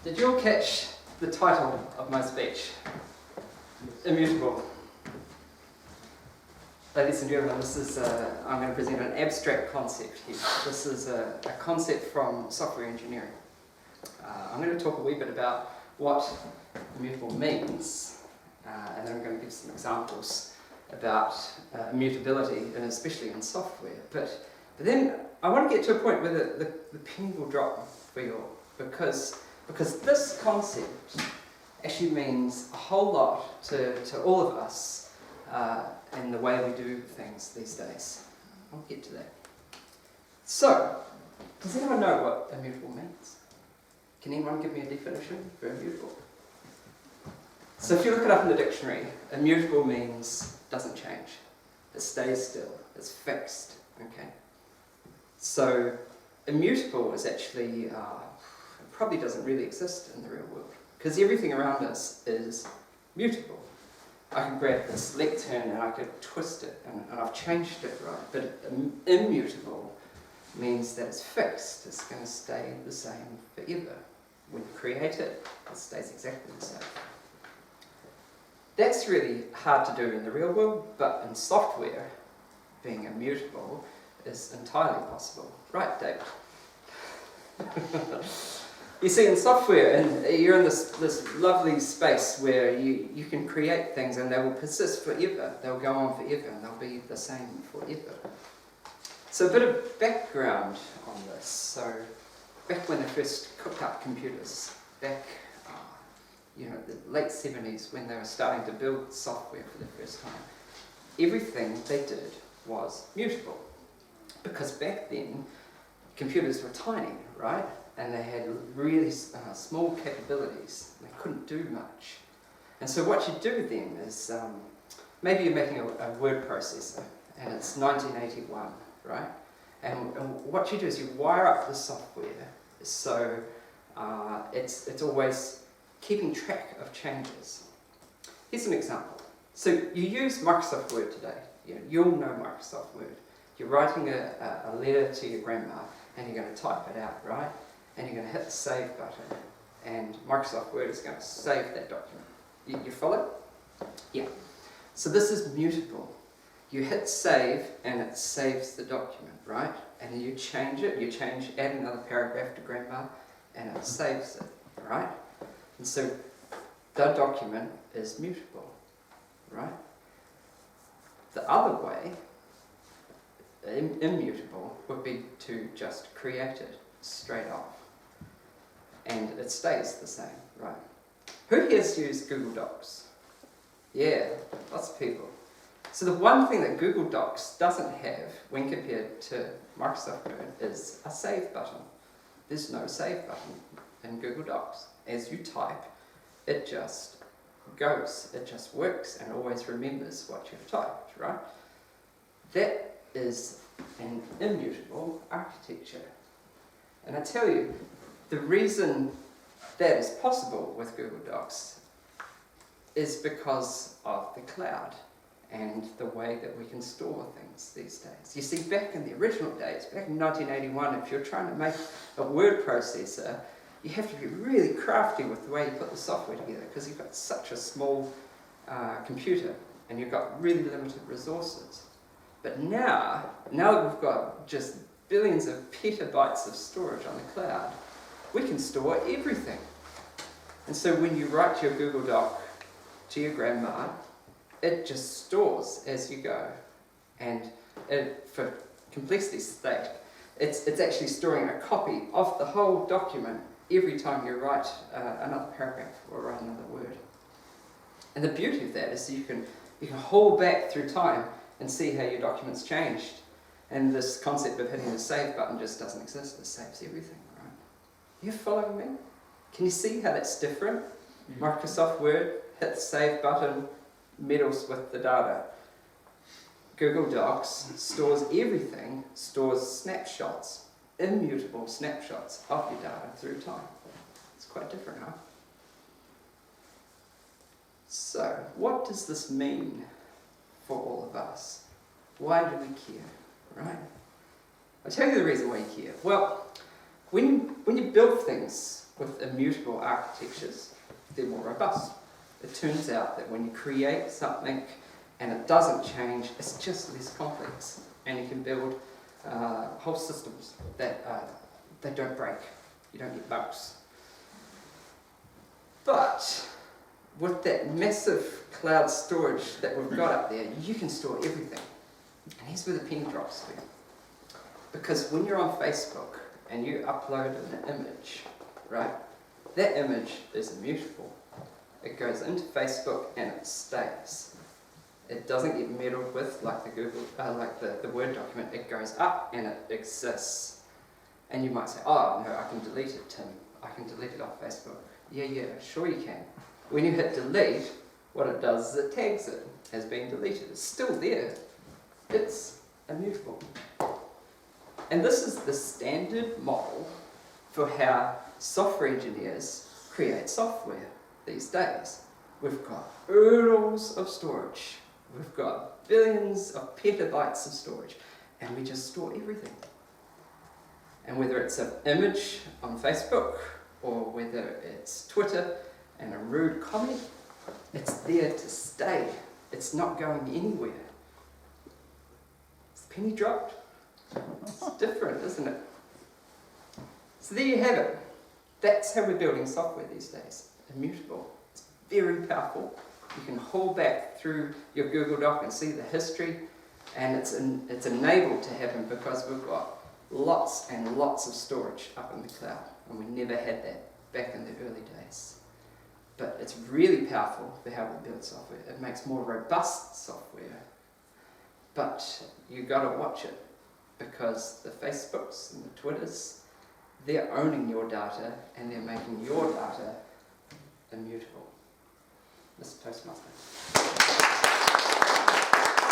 Did you all catch the title of my speech? Immutable. Ladies and gentlemen, this is I'm going to present an abstract concept here. This is a concept from software engineering. I'm going to talk a wee bit about what immutable means, and then I'm going to give some examples about immutability, and especially in software. But then I want to get to a point where the penny will drop for you all, because this concept actually means a whole lot to all of us in the way we do things these days. I'll get to that. So, does anyone know what immutable means? Can anyone give me a definition for immutable? So if you look it up in the dictionary, immutable means doesn't change. It stays still. It's fixed. Okay. So immutable is actually probably doesn't really exist in the real world, because everything around us is mutable. I could grab this lectern and I could twist it, and I've changed it, right? But immutable means that it's fixed. It's going to stay the same forever. When you create it, it stays exactly the same. That's really hard to do in the real world, but in software, being immutable is entirely possible. Right, David? You see, in software, and you're in this lovely space where you can create things and they will persist forever. They'll go on forever and they'll be the same forever. So a bit of background on this. So back when they first cooked up computers, back the late 70s, when they were starting to build software for the first time, everything they did was mutable. Because back then, computers were tiny, right? And they had really small capabilities. They couldn't do much. And so what you do then is, maybe you're making a word processor, and it's 1981, right? And what you do is you wire up the software so it's always keeping track of changes. Here's an example. So you use Microsoft Word today. You'll know Microsoft Word. You're writing a letter to your grandma, and you're going to type it out, right? And you're going to hit the save button, and Microsoft Word is going to save that document. You follow? Yeah. So this is mutable. You hit save, and it saves the document, right? And then you change it, add another paragraph to grandma, and it saves it, right? And so the document is mutable, right? The other way, immutable, would be to just create it straight off. And it stays the same, right? Who here has used Google Docs? Yeah, lots of people. So the one thing that Google Docs doesn't have when compared to Microsoft Word is a save button. There's no save button in Google Docs. As you type, it just goes. It just works and always remembers what you've typed, right? That is an immutable architecture. And I tell you, the reason that is possible with Google Docs is because of the cloud and the way that we can store things these days. You see, back in the original days, back in 1981, if you're trying to make a word processor, you have to be really crafty with the way you put the software together, because you've got such a small computer and you've got really limited resources. But now that we've got just billions of petabytes of storage on the cloud, we can store everything. And so when you write your Google Doc to your grandma, it just stores as you go. And for complicity's sake, it's actually storing a copy of the whole document every time you write another paragraph or write another word. And the beauty of that is you can haul back through time and see how your document's changed. And this concept of hitting the save button just doesn't exist. It saves everything, right? You following me? Can you see how that's different? Microsoft Word, hit the save button, meddles with the data. Google Docs stores everything, stores snapshots, immutable snapshots of your data through time. It's quite different, huh? So, what does this mean for all of us? Why do we care, right? I'll tell you the reason why you care. Well, when you build things with immutable architectures, they're more robust. It turns out that when you create something and it doesn't change, it's just less complex, and you can build whole systems that they don't break. You don't get bugs. But with that massive cloud storage that we've got up there, you can store everything. And here's where the penny drops to. Because when you're on Facebook and you upload an image, right, that image is immutable. It goes into Facebook and it stays. It doesn't get meddled with like the Google, the Word document. It goes up and it exists. And you might say, oh no, I can delete it, Tim. I can delete it off Facebook. Yeah, sure you can. When you hit delete, what it does is it tags it as being deleted. It's still there. It's immutable. And this is the standard model for how software engineers create software these days. We've got oodles of storage. We've got billions of petabytes of storage. And we just store everything. And whether it's an image on Facebook, or whether it's Twitter and a rude comment, it's there to stay. It's not going anywhere. Is the penny dropped? It's different, isn't it? So there you have it. That's how we're building software these days. Immutable. It's very powerful. You can haul back through your Google Doc and see the history, and it's enabled to happen because we've got lots and lots of storage up in the cloud, and we never had that back in the early days. But it's really powerful for how we build software. It makes more robust software, but you got to watch it, because the Facebooks and the Twitters, they're owning your data and they're making your data immutable. This is Toastmasters.